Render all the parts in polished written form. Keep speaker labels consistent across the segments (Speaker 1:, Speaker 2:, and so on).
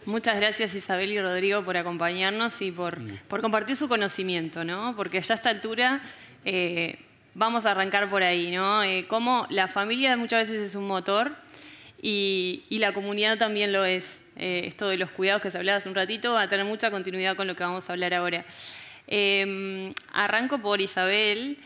Speaker 1: Muchas gracias Isabel y Rodrigo por acompañarnos y por compartir su conocimiento, ¿no? Porque ya a esta altura vamos a arrancar por ahí, ¿no? Cómo la familia muchas veces es un motor y la comunidad también lo es. Esto de los cuidados que se hablaba hace un ratito va a tener mucha continuidad con lo que vamos a hablar ahora. Arranco por Isabel.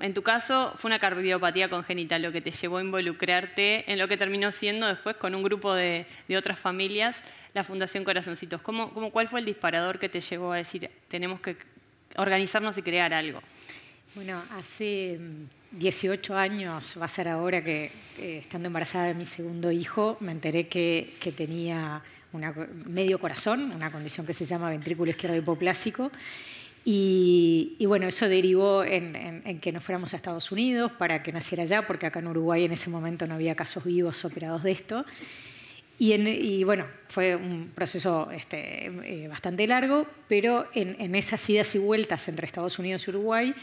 Speaker 1: En tu caso, fue una cardiopatía congénita lo que te llevó a involucrarte en lo que terminó siendo después con un grupo de otras familias, la Fundación Corazoncitos. ¿Cuál fue el disparador que te llevó a decir, tenemos que organizarnos y crear algo?
Speaker 2: Bueno, hace 18 años, va a ser ahora que estando embarazada de mi segundo hijo, me enteré que tenía medio corazón, una condición que se llama ventrículo izquierdo hipoplásico. Y bueno, eso derivó en que nos fuéramos a Estados Unidos para que naciera allá, porque acá en Uruguay en ese momento no había casos vivos operados de esto. Y bueno, fue un proceso bastante largo, pero en esas idas y vueltas entre Estados Unidos y Uruguay,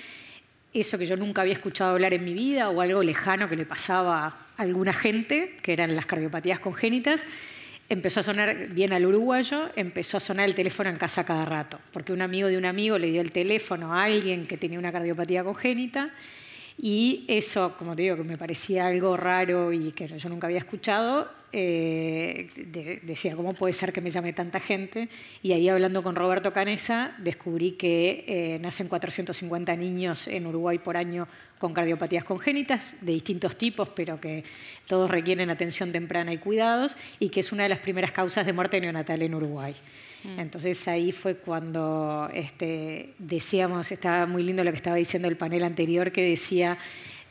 Speaker 2: eso que yo nunca había escuchado hablar en mi vida o algo lejano que le pasaba a alguna gente, que eran las cardiopatías congénitas, empezó a sonar bien al uruguayo, empezó a sonar el teléfono en casa cada rato, porque un amigo de un amigo le dio el teléfono a alguien que tenía una cardiopatía congénita y eso, como te digo, que me parecía algo raro y que yo nunca había escuchado, decía, ¿cómo puede ser que me llame tanta gente? Y ahí hablando con Roberto Canessa descubrí que nacen 450 niños en Uruguay por año con cardiopatías congénitas de distintos tipos, pero que todos requieren atención temprana y cuidados, y que es una de las primeras causas de muerte neonatal en Uruguay. Entonces ahí fue cuando decíamos, estaba muy lindo lo que estaba diciendo el panel anterior, que decía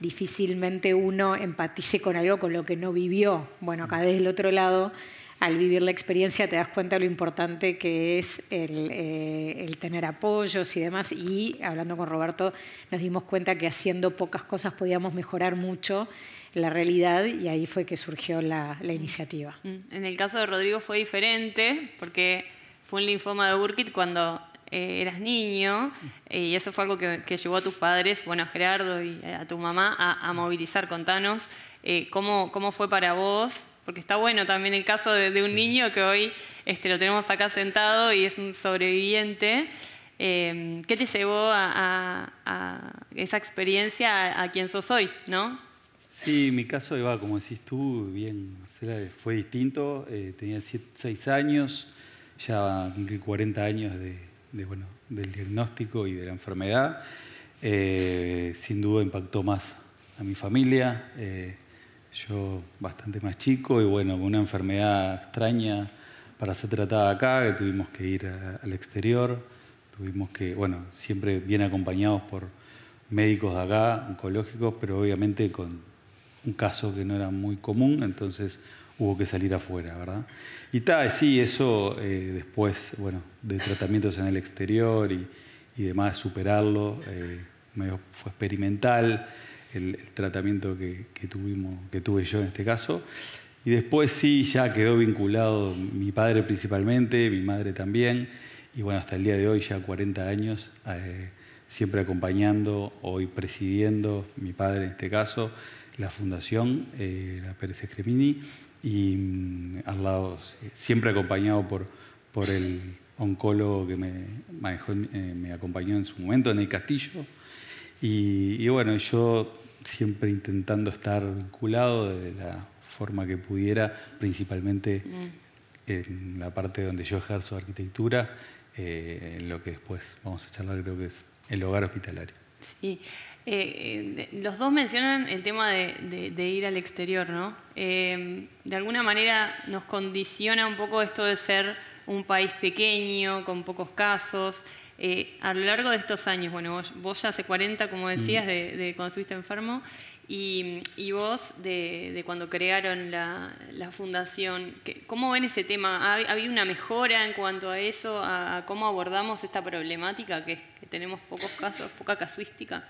Speaker 2: difícilmente uno empatice con algo con lo que no vivió. Bueno, acá desde el otro lado, al vivir la experiencia te das cuenta de lo importante que es el tener apoyos y demás. Y hablando con Roberto nos dimos cuenta que haciendo pocas cosas podíamos mejorar mucho la realidad y ahí fue que surgió la iniciativa.
Speaker 1: En el caso de Rodrigo fue diferente porque fue un linfoma de Burkitt cuando eras niño y eso fue algo que llevó a tus padres, bueno, a Gerardo y a tu mamá a movilizar. Contanos cómo fue para vos, porque está bueno también el caso de un niño que hoy lo tenemos acá sentado y es un sobreviviente. ¿Qué te llevó a esa experiencia a quien sos hoy, no?
Speaker 3: Sí, mi caso, Eva, como decís tú, bien, Marcela, fue distinto. Tenía 6 años, ya cumplí 40 años del diagnóstico y de la enfermedad. Sin duda impactó más a mi familia. Yo bastante más chico y bueno, con una enfermedad extraña para ser tratada acá, que tuvimos que ir al exterior. Tuvimos que, bueno, siempre bien acompañados por médicos de acá, oncológicos, pero obviamente con un caso que no era muy común, entonces hubo que salir afuera, ¿verdad? Y sí, eso después, bueno, de tratamientos en el exterior y demás, superarlo, medio fue experimental el tratamiento que tuve yo en este caso. Y después sí, ya quedó vinculado mi padre principalmente, mi madre también, y bueno, hasta el día de hoy, ya 40 años, siempre acompañando, hoy presidiendo, mi padre en este caso, la fundación, la Pérez Escremini, y al lado, siempre acompañado por el oncólogo que me acompañó en su momento, en el Castillo. Y bueno, yo siempre intentando estar vinculado de la forma que pudiera, principalmente en la parte donde yo ejerzo arquitectura, en lo que después vamos a charlar, creo que es el hogar hospitalario.
Speaker 1: Sí. Los dos mencionan el tema de ir al exterior, ¿no? De alguna manera nos condiciona un poco esto de ser un país pequeño, con pocos casos. A lo largo de estos años, bueno, vos ya hace 40, como decías, de cuando estuviste enfermo, y vos de cuando crearon la fundación. ¿Cómo ven ese tema? ¿Ha habido una mejora en cuanto a eso, a cómo abordamos esta problemática, que tenemos pocos casos, poca casuística?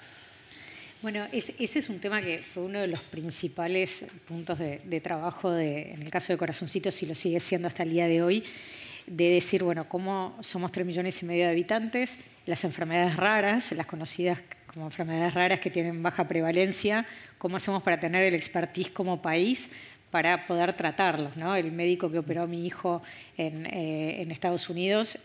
Speaker 2: Bueno, ese es un tema que fue uno de los principales puntos de trabajo en el caso de Corazoncitos y lo sigue siendo hasta el día de hoy, de decir, bueno, cómo somos 3,5 millones de habitantes, las enfermedades raras, las conocidas como enfermedades raras que tienen baja prevalencia, cómo hacemos para tener el expertise como país para poder tratarlos, ¿no? El médico que operó a mi hijo en Estados Unidos,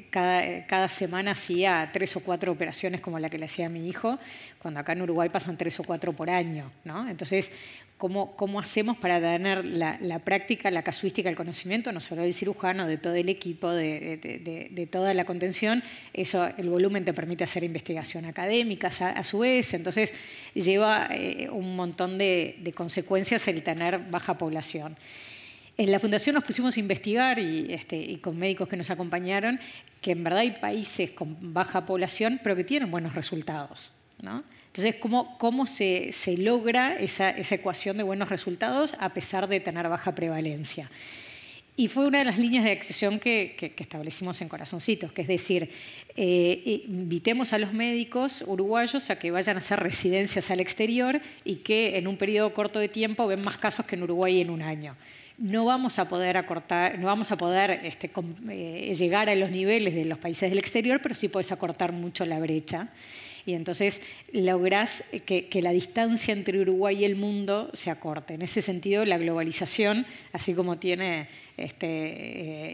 Speaker 2: cada semana hacía 3 o 4 operaciones como la que le hacía a mi hijo, cuando acá en Uruguay pasan 3 o 4 por año, ¿no? Entonces, ¿cómo hacemos para tener la práctica, la casuística, el conocimiento, no solo del cirujano, de todo el equipo, de toda la contención? Eso, el volumen te permite hacer investigación académica a su vez, entonces lleva un montón de consecuencias el tener baja población. En la Fundación nos pusimos a investigar y con médicos que nos acompañaron que en verdad hay países con baja población pero que tienen buenos resultados, ¿no? Entonces, ¿cómo se logra esa ecuación de buenos resultados a pesar de tener baja prevalencia? Y fue una de las líneas de acción que establecimos en Corazoncitos, que es decir, invitemos a los médicos uruguayos a que vayan a hacer residencias al exterior y que en un periodo corto de tiempo ven más casos que en Uruguay en un año. No vamos a poder llegar a los niveles de los países del exterior, pero sí puedes acortar mucho la brecha. Y entonces lográs que la distancia entre Uruguay y el mundo se acorte. En ese sentido, la globalización, así como tiene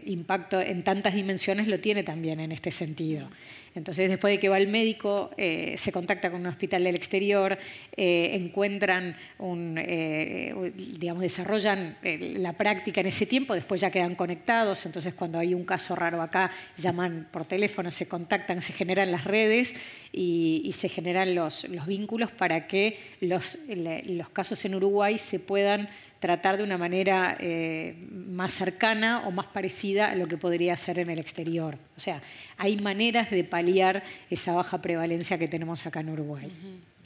Speaker 2: impacto en tantas dimensiones, lo tiene también en este sentido. Entonces, después de que va el médico, se contacta con un hospital del exterior, encuentran desarrollan la práctica en ese tiempo, después ya quedan conectados, entonces cuando hay un caso raro acá, llaman por teléfono, se contactan, se generan las redes y se generan los vínculos para que los casos en Uruguay se puedan tratar de una manera más cercana o más parecida a lo que podría ser en el exterior. O sea, hay maneras de paliar esa baja prevalencia que tenemos acá en Uruguay.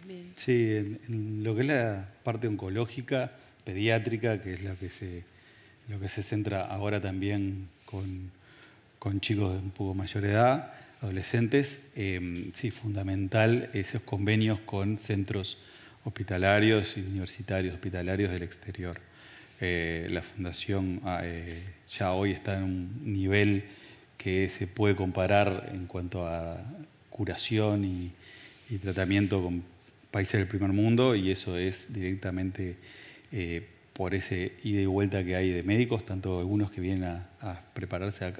Speaker 1: Bien.
Speaker 3: Sí, en lo que es la parte oncológica, pediátrica, que es lo que se centra ahora también con chicos de un poco mayor edad, adolescentes, sí, fundamental esos convenios con centros hospitalarios y universitarios hospitalarios del exterior. La Fundación ya hoy está en un nivel que se puede comparar en cuanto a curación y tratamiento con países del primer mundo, y eso es directamente por ese ida y vuelta que hay de médicos, tanto algunos que vienen a prepararse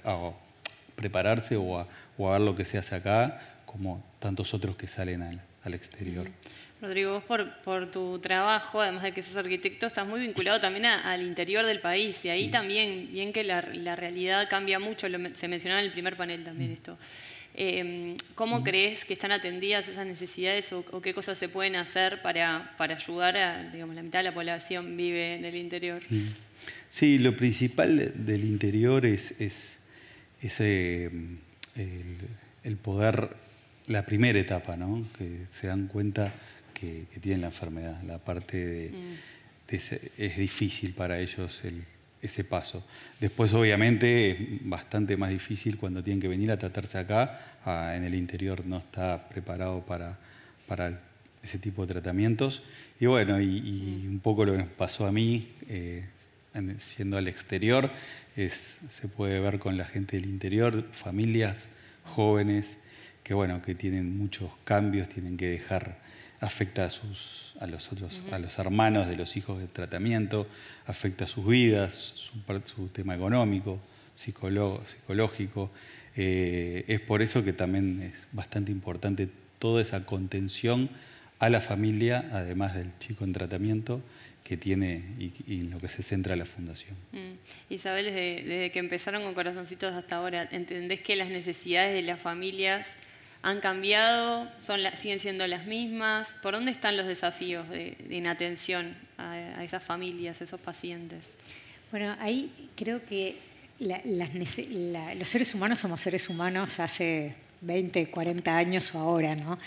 Speaker 3: o a ver lo que se hace acá, como tantos otros que salen al exterior.
Speaker 1: Rodrigo, vos por tu trabajo, además de que sos arquitecto, estás muy vinculado también al interior del país, y ahí también, bien que la realidad cambia mucho, se mencionaba en el primer panel también esto. ¿Cómo crees que están atendidas esas necesidades o qué cosas se pueden hacer para ayudar a, digamos, la mitad de la población vive en el interior?
Speaker 3: Sí, lo principal del interior es el poder, la primera etapa, ¿no? Que se dan cuenta que tienen la enfermedad. La parte es difícil para ellos ese paso. Después, obviamente, es bastante más difícil cuando tienen que venir a tratarse acá. En el interior no está preparado para ese tipo de tratamientos. Y bueno, y un poco lo que me pasó a mí, siendo al exterior, se puede ver con la gente del interior, familias jóvenes que tienen muchos cambios, tienen que dejar, afecta a los hermanos de los hijos de tratamiento, afecta sus vidas, su tema económico, psicológico. Es por eso que también es bastante importante toda esa contención a la familia, además del chico en tratamiento, que tiene y en lo que se centra la Fundación.
Speaker 1: Isabel, desde que empezaron con Corazoncitos hasta ahora, ¿entendés que las necesidades de las familias han cambiado? ¿Siguen siendo las mismas? ¿Por dónde están los desafíos en atención a esas familias, a esos pacientes?
Speaker 2: Bueno, ahí creo que los seres humanos somos seres humanos hace 20, 40 años o ahora, ¿no?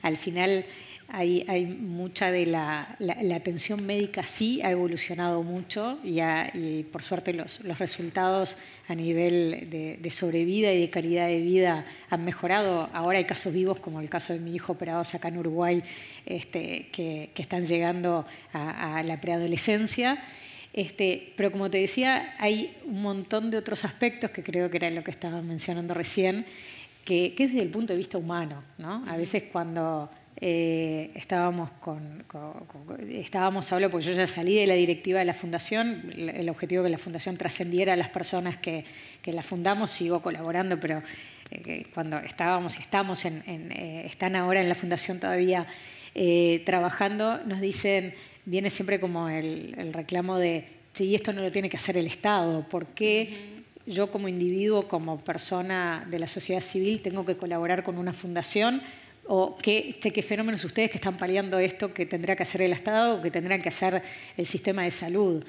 Speaker 2: Al final hay mucha de la atención médica sí ha evolucionado mucho y por suerte los resultados a nivel de sobrevida y de calidad de vida han mejorado. Ahora hay casos vivos, como el caso de mi hijo operados acá en Uruguay, que están llegando a la preadolescencia. Pero como te decía, hay un montón de otros aspectos que creo que era lo que estaba mencionando recién, que es desde el punto de vista humano, ¿no? A veces cuando estábamos hablando, porque yo ya salí de la directiva de la fundación, el objetivo de que la fundación trascendiera a las personas que la fundamos, sigo colaborando, pero cuando estábamos y están ahora en la fundación todavía trabajando, nos dicen, viene siempre como el reclamo de, sí, esto no lo tiene que hacer el Estado, ¿por qué yo como individuo, como persona de la sociedad civil, tengo que colaborar con una fundación? ¿O qué fenómenos ustedes que están paliando esto que tendrá que hacer el Estado o que tendrá que hacer el sistema de salud?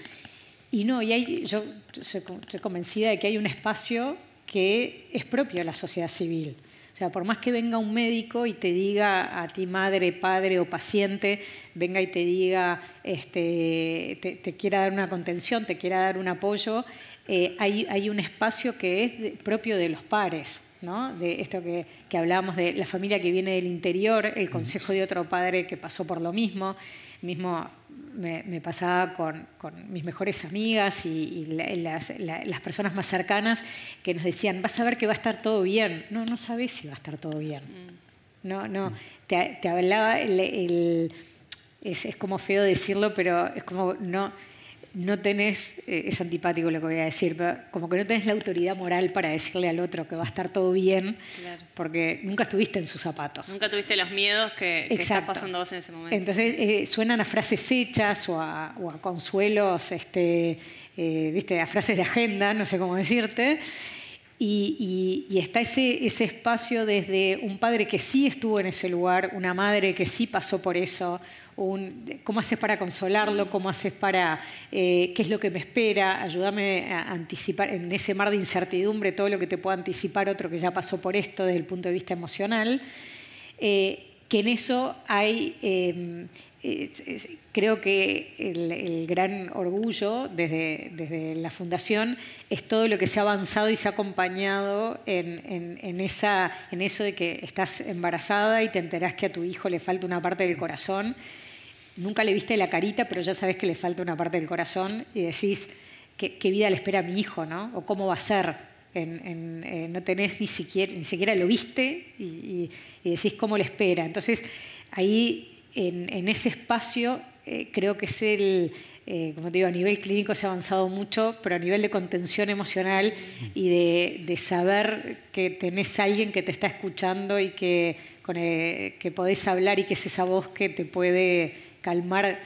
Speaker 2: Y no, yo soy convencida de que hay un espacio que es propio de la sociedad civil. O sea, por más que venga un médico y te diga a ti, madre, padre o paciente, venga y te diga, te quiera dar una contención, te quiera dar un apoyo, hay un espacio que es propio de los pares, ¿no? De esto que hablábamos de la familia que viene del interior, el consejo de otro padre que pasó por lo mismo. Me pasaba con mis mejores amigas y las personas más cercanas que nos decían, vas a ver que va a estar todo bien. No sabés si va a estar todo bien. No, te hablaba, es como feo decirlo, pero es como no tenés, es antipático lo que voy a decir, pero como que no tenés la autoridad moral para decirle al otro que va a estar todo bien, claro, porque nunca estuviste en sus zapatos.
Speaker 1: Nunca tuviste los miedos que estás pasando vos en ese momento.
Speaker 2: Entonces suenan a frases hechas o a consuelos, ¿viste? A frases de agenda, no sé cómo decirte. Y está ese espacio desde un padre que sí estuvo en ese lugar, una madre que sí pasó por eso, cómo haces para consolarlo, cómo haces para, qué es lo que me espera, ayúdame a anticipar en ese mar de incertidumbre todo lo que te pueda anticipar otro que ya pasó por esto desde el punto de vista emocional, que en eso hay... creo que el gran orgullo desde la Fundación es todo lo que se ha avanzado y se ha acompañado en eso de que estás embarazada y te enterás que a tu hijo le falta una parte del corazón. Nunca le viste la carita, pero ya sabés que le falta una parte del corazón y decís, ¿qué vida le espera a mi hijo, ¿no? O cómo va a ser. No tenés ni siquiera lo viste y decís cómo le espera. Entonces, ahí... En ese espacio creo que es como te digo, a nivel clínico se ha avanzado mucho, pero a nivel de contención emocional y de saber que tenés a alguien que te está escuchando y que podés hablar y que es esa voz que te puede calmar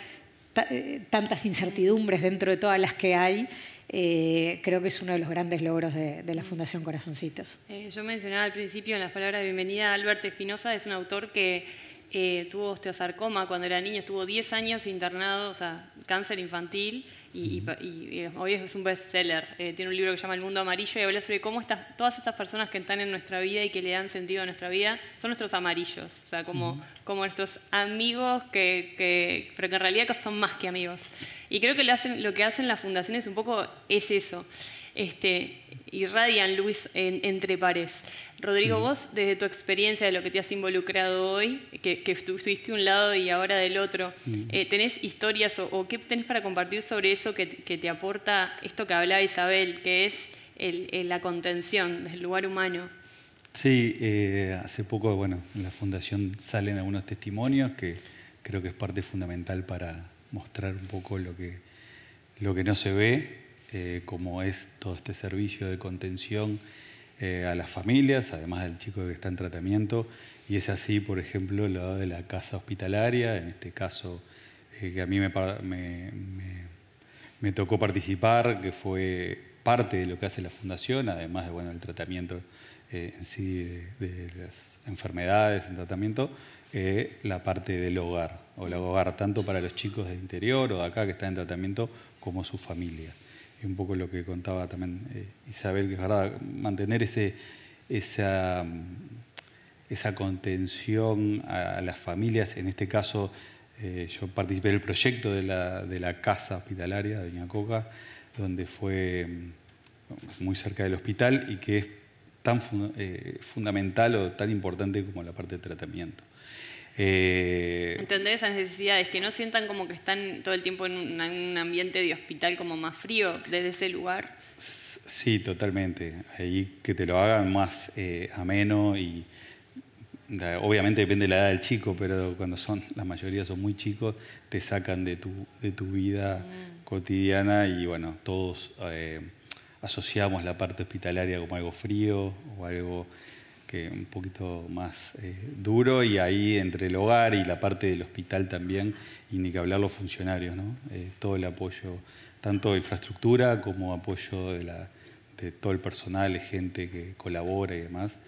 Speaker 2: tantas incertidumbres dentro de todas las que hay, creo que es uno de los grandes logros de la Fundación Corazoncitos.
Speaker 1: Yo mencionaba al principio en las palabras de bienvenida a Albert Espinosa, es un autor que tuvo osteosarcoma cuando era niño, estuvo 10 años internado, o sea, cáncer infantil, y hoy es un bestseller. Tiene un libro que se llama El Mundo Amarillo y habla sobre cómo todas estas personas que están en nuestra vida y que le dan sentido a nuestra vida son nuestros amarillos, o sea, como nuestros amigos, pero que en realidad son más que amigos. Y creo que lo que hacen las fundaciones un poco es eso. Irradian luz entre pares. Rodrigo, vos, desde tu experiencia de lo que te has involucrado hoy, que estuviste un lado y ahora del otro, ¿tenés historias o qué tenés para compartir sobre eso que te aporta esto que hablaba Isabel, que es la contención del lugar humano?
Speaker 3: Sí, hace poco, en la Fundación salen algunos testimonios que creo que es parte fundamental para mostrar un poco lo que no se ve. Como es todo este servicio de contención a las familias, además del chico que está en tratamiento. Y es así, por ejemplo, lo de la casa hospitalaria, en este caso que a mí me tocó participar, que fue parte de lo que hace la Fundación, además de el tratamiento en sí de las enfermedades en tratamiento, la parte del hogar, o el hogar tanto para los chicos del interior o de acá que están en tratamiento como su familia. Y un poco lo que contaba también Isabel, que es verdad, mantener esa contención a las familias. En este caso, yo participé del proyecto de la casa hospitalaria de Doña Coca, donde fue muy cerca del hospital y que es tan fundamental o tan importante como la parte de tratamiento.
Speaker 1: Entender esas necesidades, que no sientan como que están todo el tiempo en un ambiente de hospital como más frío desde ese lugar.
Speaker 3: Sí, totalmente. Ahí que te lo hagan más ameno y obviamente depende de la edad del chico, pero cuando la mayoría son muy chicos, te sacan de tu vida cotidiana y bueno, todos asociamos la parte hospitalaria como algo frío o algo que un poquito más duro, y ahí entre el hogar y la parte del hospital también, y ni que hablar los funcionarios, ¿no? Todo el apoyo, tanto de infraestructura como apoyo de todo el personal, gente que colabora y demás.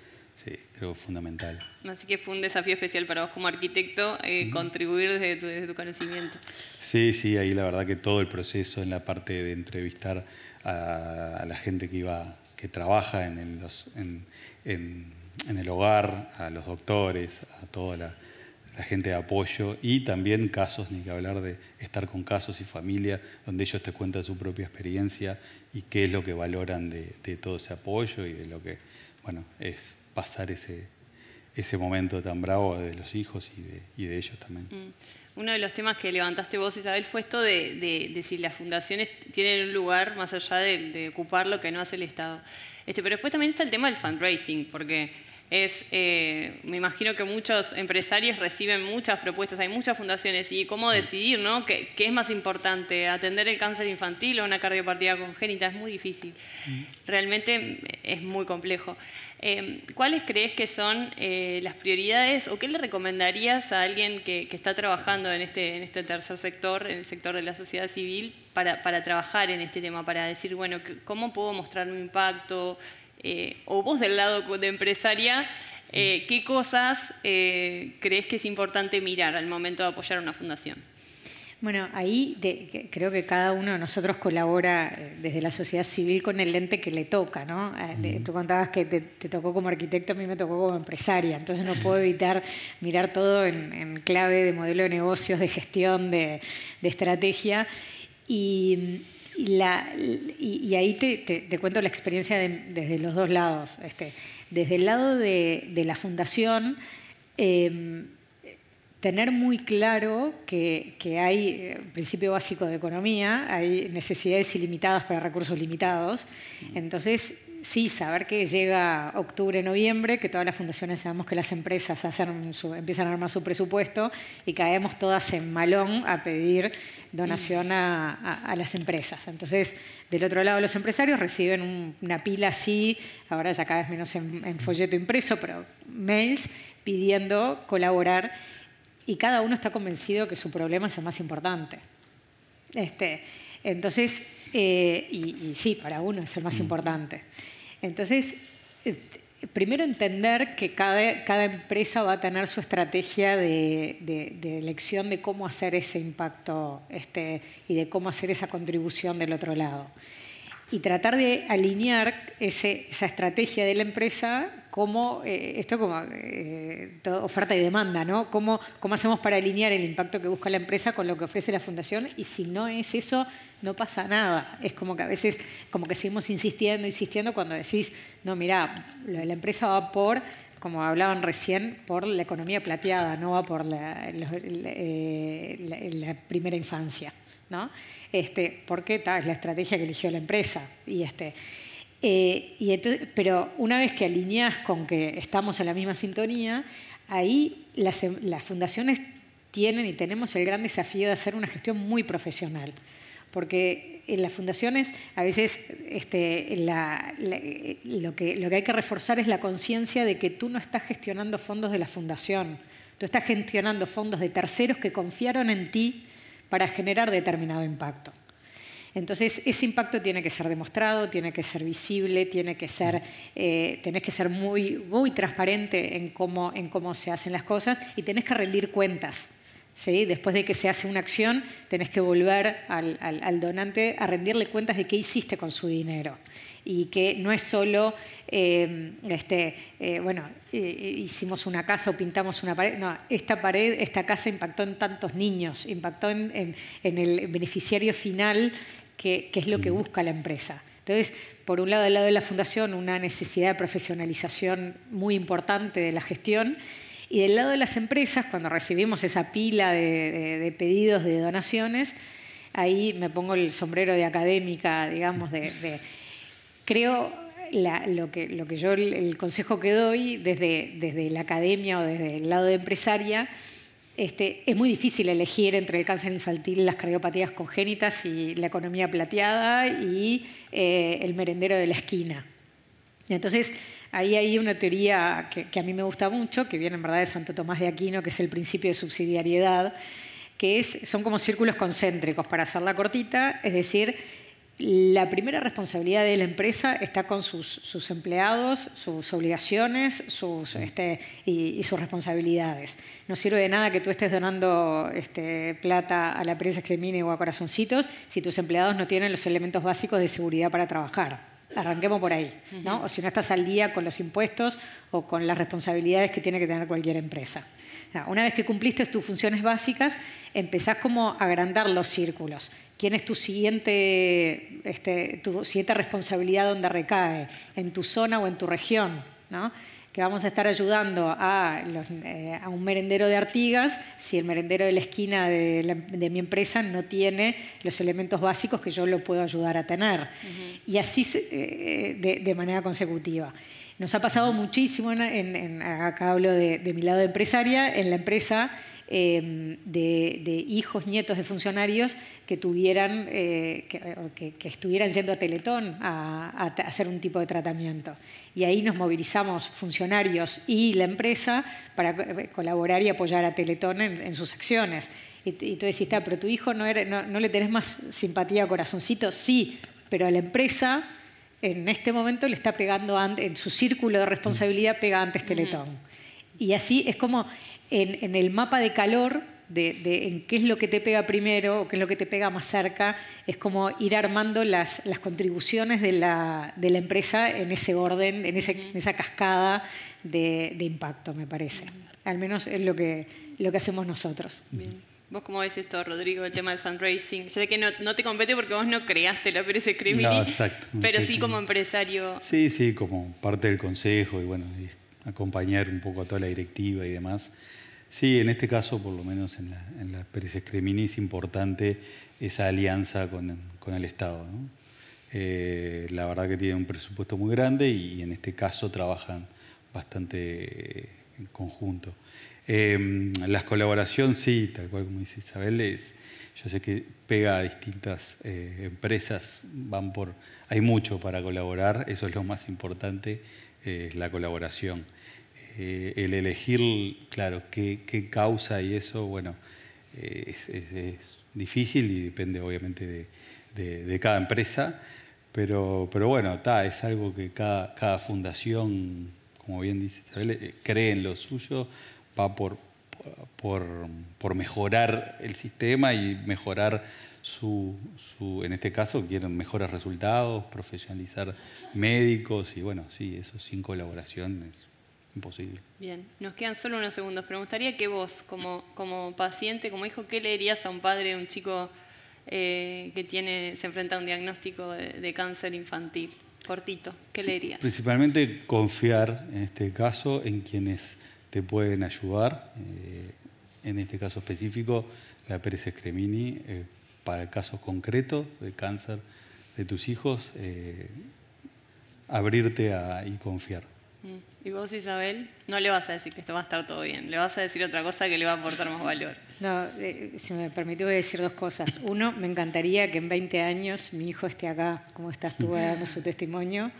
Speaker 3: Sí, creo que es fundamental.
Speaker 1: Así que fue un desafío especial para vos como arquitecto contribuir desde tu conocimiento.
Speaker 3: Sí, ahí la verdad que todo el proceso en la parte de entrevistar a la gente que trabaja en el hogar, a los doctores, a toda la gente de apoyo, y también casos, ni que hablar de estar con casos y familia, donde ellos te cuentan su propia experiencia y qué es lo que valoran de todo ese apoyo y de lo que, bueno, es pasar ese momento tan bravo de los hijos y de ellos también.
Speaker 1: Uno de los temas que levantaste vos, Isabel, fue esto de si las fundaciones tienen un lugar más allá de ocupar lo que no hace el Estado. Pero después también está el tema del fundraising, porque me imagino que muchos empresarios reciben muchas propuestas, hay muchas fundaciones, y cómo decidir, ¿no? ¿Qué es más importante? ¿Atender el cáncer infantil o una cardiopatía congénita? Es muy difícil. Realmente es muy complejo. ¿Cuáles crees que son las prioridades, o qué le recomendarías a alguien que está trabajando en este tercer sector, en el sector de la sociedad civil, para trabajar en este tema, para decir, bueno, ¿cómo puedo mostrar mi impacto? O vos del lado de empresaria, ¿qué cosas crees que es importante mirar al momento de apoyar una fundación?
Speaker 2: Bueno, ahí creo que cada uno de nosotros colabora desde la sociedad civil con el lente que le toca, ¿no? Tú contabas que te tocó como arquitecto, a mí me tocó como empresaria, entonces no puedo evitar mirar todo en clave de modelo de negocios, de gestión, de estrategia. Y ahí te cuento la experiencia desde los dos lados. Desde el lado de la fundación, tener muy claro que hay principio básico de economía, hay necesidades ilimitadas para recursos limitados. Entonces, sí, saber que llega octubre, noviembre, que todas las fundaciones sabemos que las empresas empiezan a armar su presupuesto y caemos todas en malón a pedir donación a las empresas. Entonces, del otro lado, los empresarios reciben una pila así, ahora ya cada vez menos en folleto impreso, pero mails pidiendo colaborar, y cada uno está convencido que su problema es el más importante. Entonces, y sí, para uno es el más importante. Entonces, primero entender que cada empresa va a tener su estrategia de elección de cómo hacer ese impacto y de cómo hacer esa contribución del otro lado. Y tratar de alinear esa estrategia de la empresa como oferta y demanda, ¿no? ¿Cómo hacemos para alinear el impacto que busca la empresa con lo que ofrece la fundación? Y si no es eso, no pasa nada. Es como que a veces como que seguimos insistiendo cuando decís, no, mirá, la empresa va por, como hablaban recién, por la economía plateada, no va por la primera infancia, ¿no? Porque es la estrategia que eligió la empresa. Pero una vez que alineás con que estamos en la misma sintonía, ahí las fundaciones tienen y tenemos el gran desafío de hacer una gestión muy profesional. Porque en las fundaciones a veces lo que hay que reforzar es la conciencia de que tú no estás gestionando fondos de la fundación, tú estás gestionando fondos de terceros que confiaron en ti para generar determinado impacto. Entonces, ese impacto tiene que ser demostrado, tiene que ser visible, tenés que ser muy, muy transparente en cómo se hacen las cosas, y tenés que rendir cuentas. ¿Sí? Después de que se hace una acción, tenés que volver al donante a rendirle cuentas de qué hiciste con su dinero. Y que no es solo, hicimos una casa o pintamos una pared. No, esta casa impactó en tantos niños, impactó en el beneficiario final, que es lo que busca la empresa. Entonces, por un lado, del lado de la fundación, una necesidad de profesionalización muy importante de la gestión. Y del lado de las empresas, cuando recibimos esa pila de pedidos de donaciones, ahí me pongo el sombrero de académica, digamos, creo lo que yo, el consejo que doy desde la academia o desde el lado de empresaria, es muy difícil elegir entre el cáncer infantil, las cardiopatías congénitas y la economía plateada y el merendero de la esquina. Entonces, ahí hay una teoría que a mí me gusta mucho, que viene en verdad de Santo Tomás de Aquino, que es el principio de subsidiariedad, que son como círculos concéntricos, para hacerla cortita, es decir, la primera responsabilidad de la empresa está con sus empleados, sus obligaciones y sus responsabilidades. No sirve de nada que tú estés donando plata a la Pérez Scremini o a Corazoncitos si tus empleados no tienen los elementos básicos de seguridad para trabajar. Arranquemos por ahí, ¿no? O si no estás al día con los impuestos o con las responsabilidades que tiene que tener cualquier empresa. Una vez que cumpliste tus funciones básicas, empezás como a agrandar los círculos. ¿Quién es tu siguiente responsabilidad donde recae? ¿En tu zona o en tu región? ¿No? Que vamos a estar ayudando a un merendero de Artigas si el merendero de la esquina de mi empresa no tiene los elementos básicos que yo lo puedo ayudar a tener. Y así de manera consecutiva. Nos ha pasado muchísimo, acá hablo de mi lado de empresaria, en la empresa de hijos, nietos de funcionarios que estuvieran yendo a Teletón a hacer un tipo de tratamiento. Y ahí nos movilizamos funcionarios y la empresa para colaborar y apoyar a Teletón en sus acciones. Y tú decís, pero tu hijo no le tenés más simpatía a Corazoncito. Sí, pero a la empresa en este momento le está pegando, en su círculo de responsabilidad pega antes Teletón. Y así es como en el mapa de calor, en qué es lo que te pega primero o qué es lo que te pega más cerca, es como ir armando las contribuciones de la empresa en ese orden, en esa cascada de impacto, me parece. Al menos es lo que hacemos nosotros.
Speaker 1: Bien. ¿Vos cómo ves esto, Rodrigo, el tema del fundraising? Yo sé que no te compete porque vos no creaste la Pérez Scremini, no, exacto, pero sí como empresario.
Speaker 3: Sí, como parte del consejo y bueno, y acompañar un poco a toda la directiva y demás. Sí, en este caso, por lo menos en la Pérez Scremini, es importante esa alianza con el Estado, ¿no? La verdad que tiene un presupuesto muy grande y en este caso trabajan bastante en conjunto. Las colaboraciones, sí, tal cual como dice Isabel, yo sé que pega a distintas empresas, hay mucho para colaborar, eso es lo más importante, es la colaboración. El elegir, claro, qué causa y eso, bueno, es difícil y depende obviamente de cada empresa, pero bueno, es algo que cada fundación, como bien dice Isabel, cree en lo suyo, va por mejorar el sistema y mejorar en este caso quieren mejores resultados, profesionalizar médicos y bueno, sí, eso sin colaboración es imposible.
Speaker 1: Bien, nos quedan solo unos segundos, pero me gustaría que vos, como paciente, como hijo, ¿qué le dirías a un padre de un chico que se enfrenta a un diagnóstico de cáncer infantil? Cortito, ¿qué le dirías?
Speaker 3: Principalmente confiar, en este caso, en quienes te pueden ayudar. En este caso específico, la Pérez Scremini, para casos concretos de cáncer de tus hijos, abrirte y confiar.
Speaker 1: ¿Y vos, Isabel? No le vas a decir que esto va a estar todo bien, le vas a decir otra cosa que le va a aportar más valor.
Speaker 2: No, si me permite voy a decir dos cosas. Uno, me encantaría que en 20 años mi hijo esté acá, como estás tú, dando su testimonio.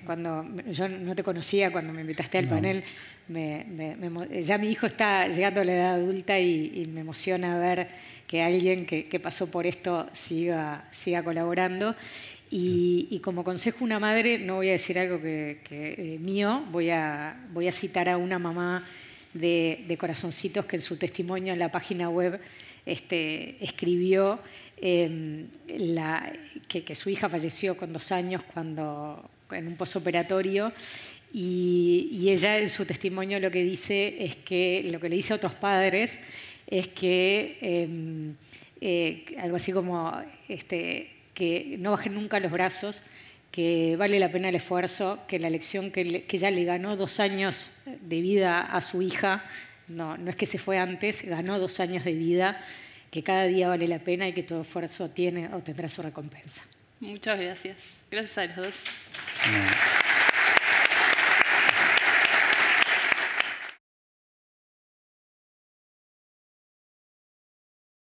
Speaker 2: Cuando yo no te conocía, cuando me invitaste al panel, ya mi hijo está llegando a la edad adulta y me emociona ver que alguien que pasó por esto siga colaborando. Y como consejo una madre, no voy a decir algo mío, voy a citar a una mamá de Corazoncitos que en su testimonio en la página web escribió que su hija falleció con 2 años en un posoperatorio y ella en su testimonio lo que dice es que lo que le dice a otros padres es que algo así como que no bajen nunca los brazos, que vale la pena el esfuerzo, que la lección que ella le ganó 2 años de vida a su hija, no es que se fue antes, ganó 2 años de vida, que cada día vale la pena y que todo esfuerzo tiene o tendrá su recompensa.
Speaker 1: Muchas gracias. Gracias a los dos.